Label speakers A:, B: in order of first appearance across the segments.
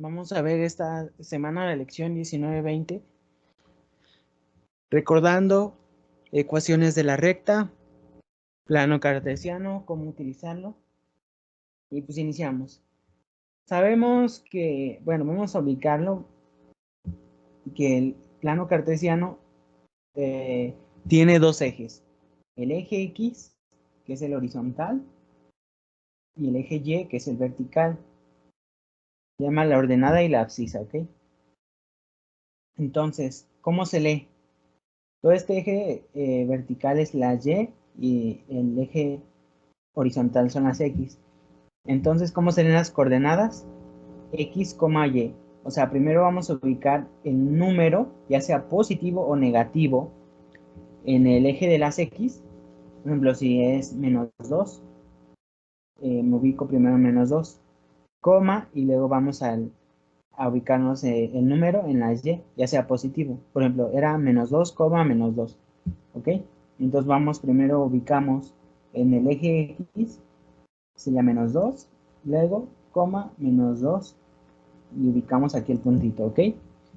A: Vamos a ver esta semana la lección 19-20, recordando ecuaciones de la recta, plano cartesiano, cómo utilizarlo. Y pues iniciamos. Sabemos que, bueno, vamos a ubicarlo, que el plano cartesiano tiene dos ejes. El eje X, que es el horizontal, y el eje Y, que es el vertical. Se llama la ordenada y la abscisa, ¿ok? Entonces, ¿cómo se lee? Todo este eje vertical es la Y el eje horizontal son las X. Entonces, ¿cómo serían las coordenadas? X, Y. O sea, primero vamos a ubicar el número, ya sea positivo o negativo, en el eje de las X. Por ejemplo, si es -2, me ubico primero en -2, coma, y luego vamos a ubicarnos el número en la Y, ya sea positivo. Por ejemplo, era -2, -2. ¿Ok? Entonces vamos, primero ubicamos en el eje X, sería -2, luego, coma, -2, y ubicamos aquí el puntito, ¿ok?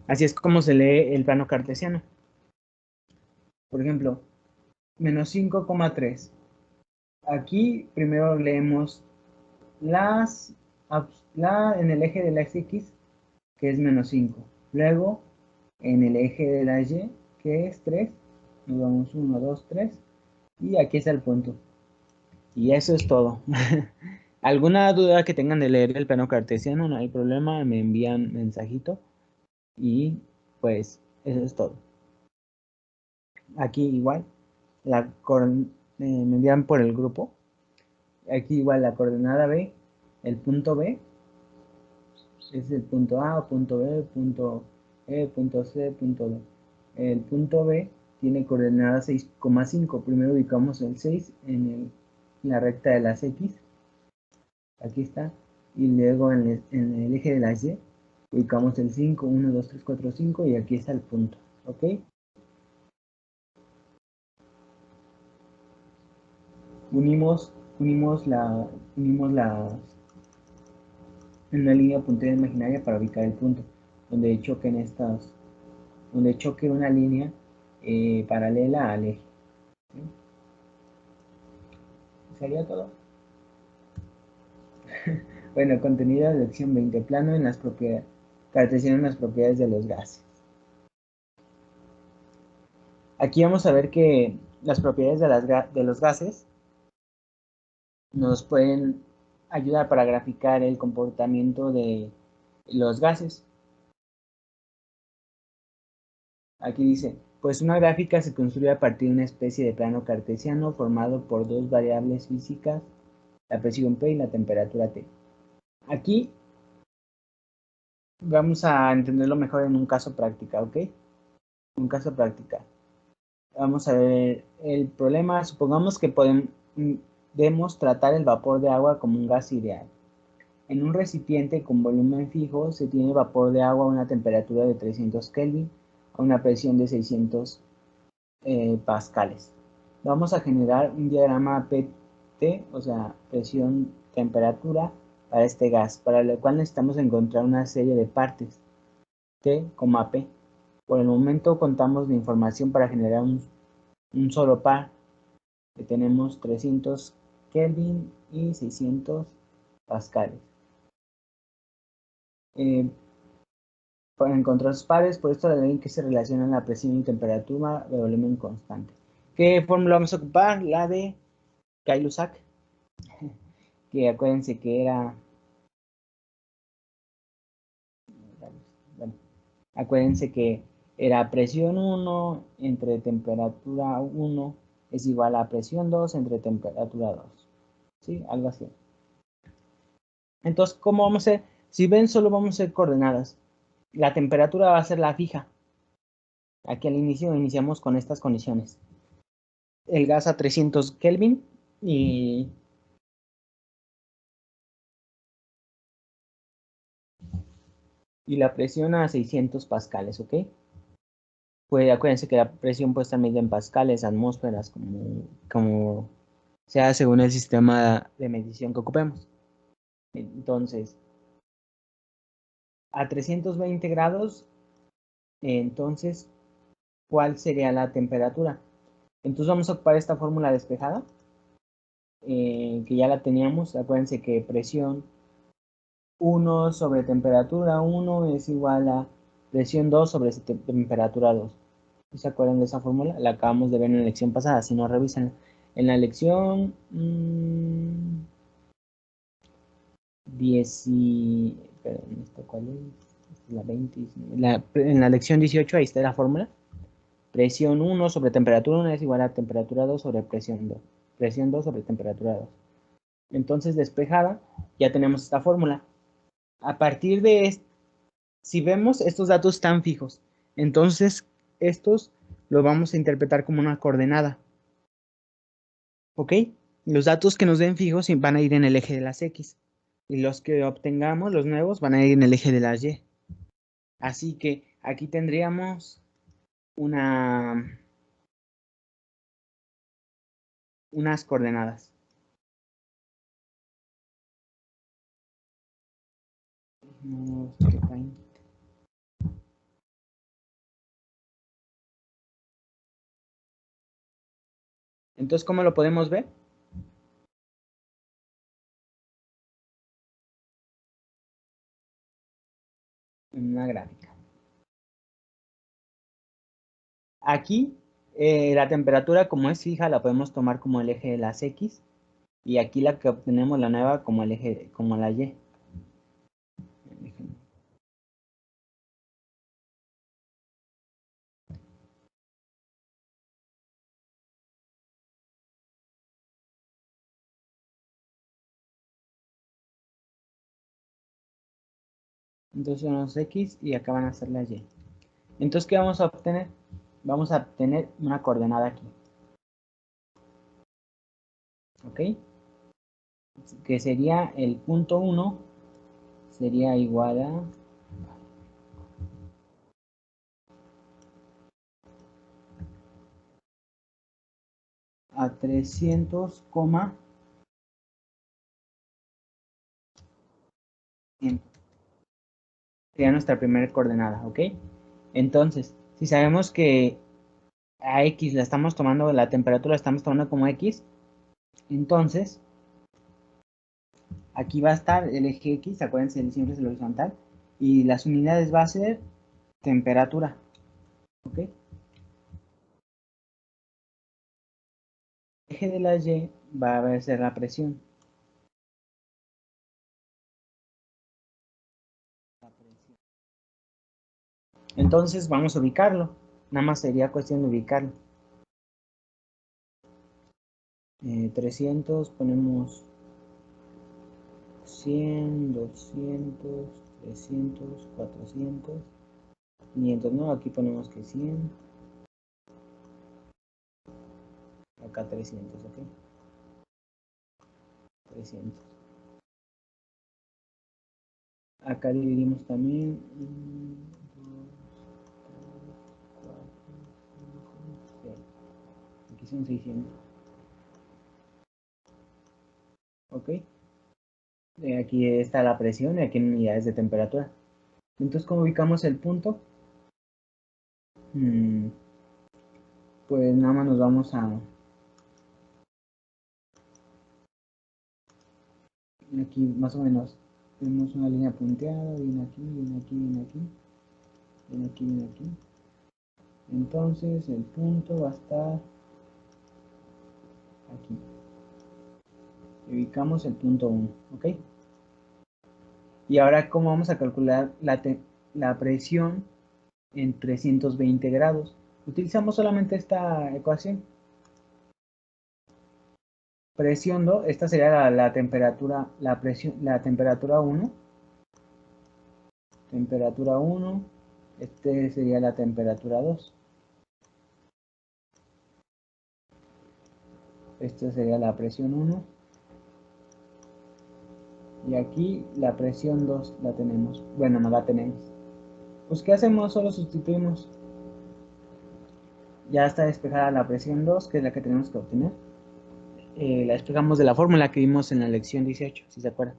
A: Así es como se lee el plano cartesiano. Por ejemplo, -5,3. Aquí primero leemos en el eje de la X, que es -5. Luego, en el eje de la Y, que es 3, nos vamos 1, 2, 3, y aquí está el punto. Y eso es todo. ¿Alguna duda que tengan de leer el plano cartesiano? No hay problema, me envían mensajito. Y pues eso es todo. Aquí igual, me envían por el grupo. Aquí igual la coordenada B, el punto B, es el punto A, punto B, punto E, punto C, punto D. El punto B tiene coordenada 6,5. Primero ubicamos el 6 en la recta de las X. Aquí está. Y luego en el eje de la Y ubicamos el 5, 1, 2, 3, 4, 5, y aquí está el punto. ¿Ok? Unimos en una línea puntería imaginaria para ubicar el punto donde choque una línea paralela al eje. ¿Sí? ¿Sería todo? Bueno, contenido de lección 20, plano en las propiedades, cartesiano en las propiedades de los gases. Aquí vamos a ver que las propiedades de los gases nos pueden ayudar para graficar el comportamiento de los gases. Aquí dice, pues una gráfica se construye a partir de una especie de plano cartesiano formado por dos variables físicas, la presión P y la temperatura T. Aquí vamos a entenderlo mejor en un caso práctico, ¿ok? Un caso práctico. Vamos a ver el problema. Supongamos que podemos tratar el vapor de agua como un gas ideal. En un recipiente con volumen fijo se tiene vapor de agua a una temperatura de 300 Kelvin a una presión de 600 pascales. Vamos a generar un diagrama PT, o sea, presión, temperatura, para este gas, para lo cual necesitamos encontrar una serie de partes, T, P. Por el momento contamos de información para generar un solo par, que tenemos 300 Kelvin y 600 pascales. Para encontrar sus pares, por esto la ley que se relaciona la presión y temperatura de volumen constante. ¿Qué fórmula vamos a ocupar? La de Kay-Lussac, que acuérdense que era, bueno, acuérdense que era presión 1 entre temperatura 1 es igual a presión 2 entre temperatura 2. ¿Sí? Algo así. Entonces, ¿cómo vamos a hacer? Si ven, solo vamos a hacer coordenadas. La temperatura va a ser la fija. Aquí al inicio iniciamos con estas condiciones. El gas a 300 Kelvin y la presión a 600 pascales, ¿ok? Pues acuérdense que la presión puede estar medida en pascales, atmósferas, como sea según el sistema de medición que ocupemos. Entonces, a 320 grados, entonces, ¿cuál sería la temperatura? Entonces vamos a ocupar esta fórmula despejada, que ya la teníamos. Acuérdense que presión 1 sobre temperatura 1 es igual a presión 2 sobre temperatura 2. ¿Se acuerdan de esa fórmula? La acabamos de ver en la lección pasada. Si no, revisan en la lección 10 perdón, ¿cuál es? La 20, en la lección 18 ahí está la fórmula. Presión 1 sobre temperatura 1 es igual a temperatura 2 sobre presión 2. Presión 2 sobre temperatura 2. Entonces, despejada, ya tenemos esta fórmula. A partir de esto, si vemos, estos datos están fijos. Entonces, estos los vamos a interpretar como una coordenada. ¿Ok? Los datos que nos den fijos van a ir en el eje de las X. Y los que obtengamos, los nuevos, van a ir en el eje de las Y. Así que aquí tendríamos unas coordenadas. Entonces, ¿cómo lo podemos ver? En una gráfica. Aquí, la temperatura, como es fija, la podemos tomar como el eje de las X. Y aquí la que obtenemos, la nueva, como el eje, como la Y. Entonces son los X y acá van a ser las Y. Entonces, ¿qué vamos a obtener? Vamos a obtener una coordenada aquí. ¿Ok? Que sería el punto 1, sería igual a 300, sería nuestra primera coordenada, ¿ok? Entonces, si sabemos que a X la estamos tomando, la temperatura la estamos tomando como X, entonces aquí va a estar el eje X, acuérdense, siempre es el horizontal, y las unidades va a ser temperatura, ¿ok? El eje de la Y va a ser la presión. Entonces vamos a ubicarlo, nada más sería cuestión de ubicarlo. 300, ponemos 100, 200, 300, 400, 500, no, aquí ponemos que 100, acá 300, ok, 300. Acá dividimos también, 2, 3, 4, 5, 6, aquí son 600, ok. Aquí está la presión y aquí en unidades de temperatura. Entonces, ¿cómo ubicamos el punto? Pues nada más nos vamos a... Aquí más o menos tenemos una línea punteada, viene aquí, viene aquí, viene aquí, viene aquí, viene aquí. Entonces el punto va a estar aquí. Ubicamos el punto 1, ¿ok? Y ahora, ¿cómo vamos a calcular la presión en 320 grados? Utilizamos solamente esta ecuación. Presión 2, esta sería la temperatura, la presión, la temperatura 1. Temperatura 1, este sería la temperatura 2. Esta sería la presión 1. Y aquí la presión 2 la tenemos. Bueno, no la tenemos. Pues, ¿qué hacemos? Solo sustituimos. Ya está despejada la presión 2, que es la que tenemos que obtener. La despejamos de la fórmula que vimos en la lección 18, si se acuerdan.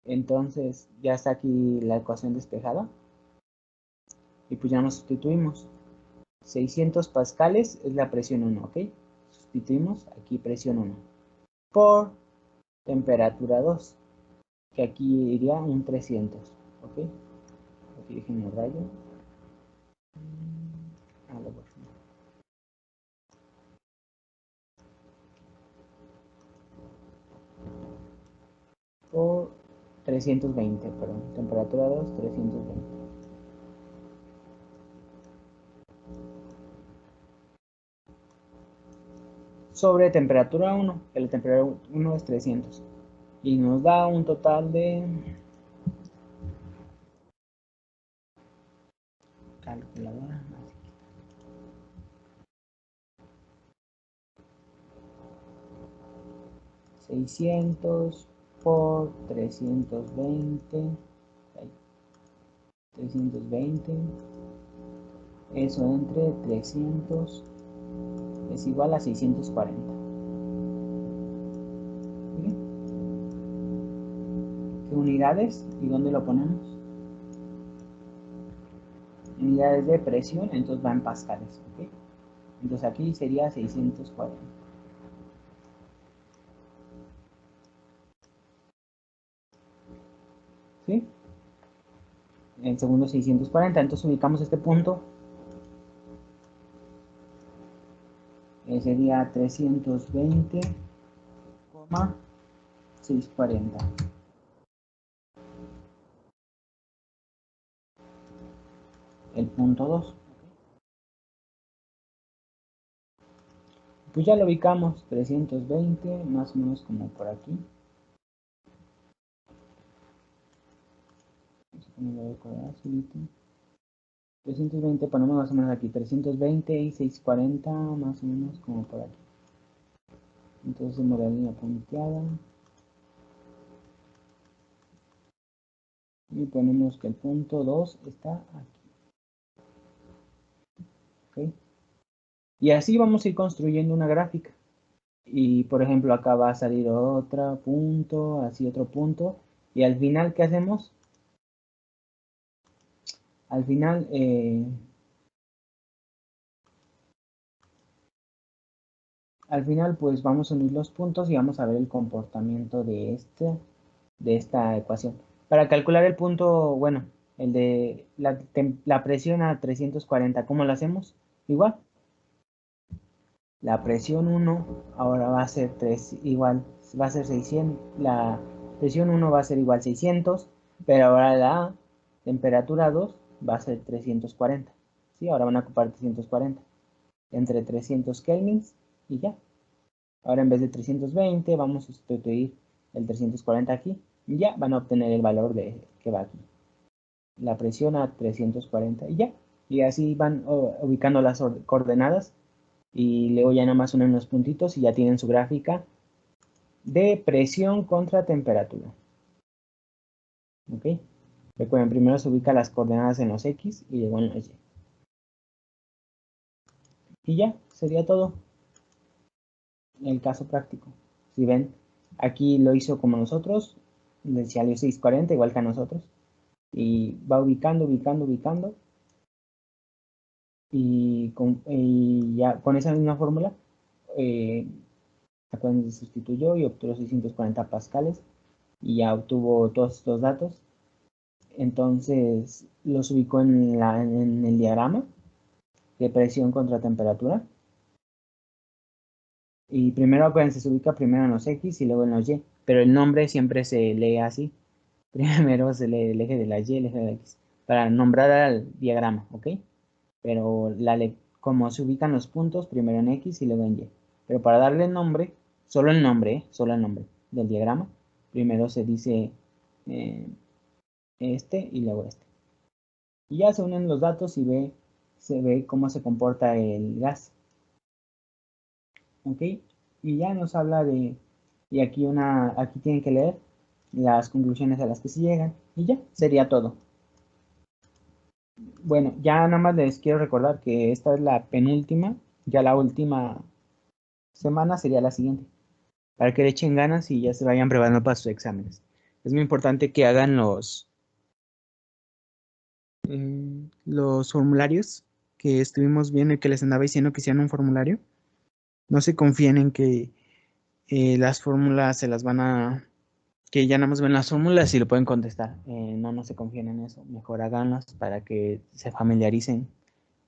A: Entonces ya está aquí la ecuación despejada. Y pues ya nos sustituimos. 600 pascales es la presión 1, ¿ok? Sustituimos aquí presión 1 por temperatura 2, que aquí iría un 300, ¿ok? Aquí déjenme rayo. Por 320, perdón, temperatura 2, 320. Sobre temperatura 1, que la temperatura 1 es 300. Y nos da un total de... Calculadora. 600 por 320. 320. Eso entre 300 es igual a 640. ¿Bien? ¿Qué unidades? ¿Y dónde lo ponemos? Unidades de presión, entonces va en pascales. ¿Okay? Entonces aquí sería 640. ¿Sí? En segundo 640, entonces ubicamos este punto. Sería 320,640. El punto 2. Pues ya lo ubicamos, 320, más o menos como por aquí. 320 ponemos más o menos aquí, 320 y 640 más o menos como por aquí. Entonces hacemos la línea punteada. Y ponemos que el punto 2 está aquí. ¿Okay? Y así vamos a ir construyendo una gráfica. Y por ejemplo acá va a salir otro punto, así otro punto. Y al final, ¿qué hacemos? Al final, pues vamos a unir los puntos y vamos a ver el comportamiento de esta ecuación. Para calcular el punto, bueno, el de la presión a 340, ¿cómo lo hacemos? Igual. La presión 1 ahora va a ser 3 igual, va a ser 600, la presión 1 va a ser igual 600, pero ahora la temperatura 2 va a ser 340. ¿Sí? Ahora van a ocupar 340 entre 300 kelvins y ya. Ahora en vez de 320 vamos a sustituir el 340 aquí y ya van a obtener el valor que va aquí. La presión a 340 y ya. Y así van ubicando las coordenadas y luego ya nada más unen los puntitos y ya tienen su gráfica de presión contra temperatura. ¿Ok? Recuerden, primero se ubica las coordenadas en los X y luego en los Y. Y ya, sería todo el caso práctico. Si ven, aquí lo hizo como nosotros, decía 640 igual que a nosotros. Y va ubicando, ubicando, ubicando. Y ya con esa misma fórmula, se sustituyó y obtuvo 640 pascales y ya obtuvo todos estos datos. Entonces los ubicó en el diagrama de presión contra temperatura. Y primero, acuérdense, se ubica primero en los X y luego en los Y, pero el nombre siempre se lee así. Primero se lee el eje de la Y, el eje de la X, para nombrar al diagrama, ¿ok? Pero como se ubican los puntos, primero en X y luego en Y. Pero para darle nombre, solo el nombre del diagrama, primero se dice este y luego este. Y ya se unen los datos y se ve cómo se comporta el gas. ¿Ok? Y ya nos habla y aquí tienen que leer las conclusiones a las que se llegan. Y ya, sería todo. Bueno, ya nada más les quiero recordar que esta es la penúltima, ya la última semana sería la siguiente, para que le echen ganas y ya se vayan preparando para sus exámenes. Es muy importante que hagan los formularios que estuvimos viendo y que les andaba diciendo que hicieran un formulario. No se confíen en que las fórmulas se las van a... que ya nada más ven las fórmulas y lo pueden contestar. No se confíen en eso. Mejor háganlas para que se familiaricen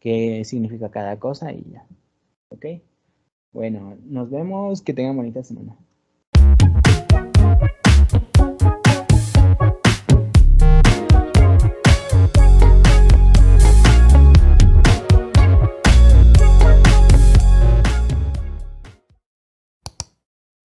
A: qué significa cada cosa y ya. ¿Ok? Bueno, nos vemos. Que tengan bonita semana.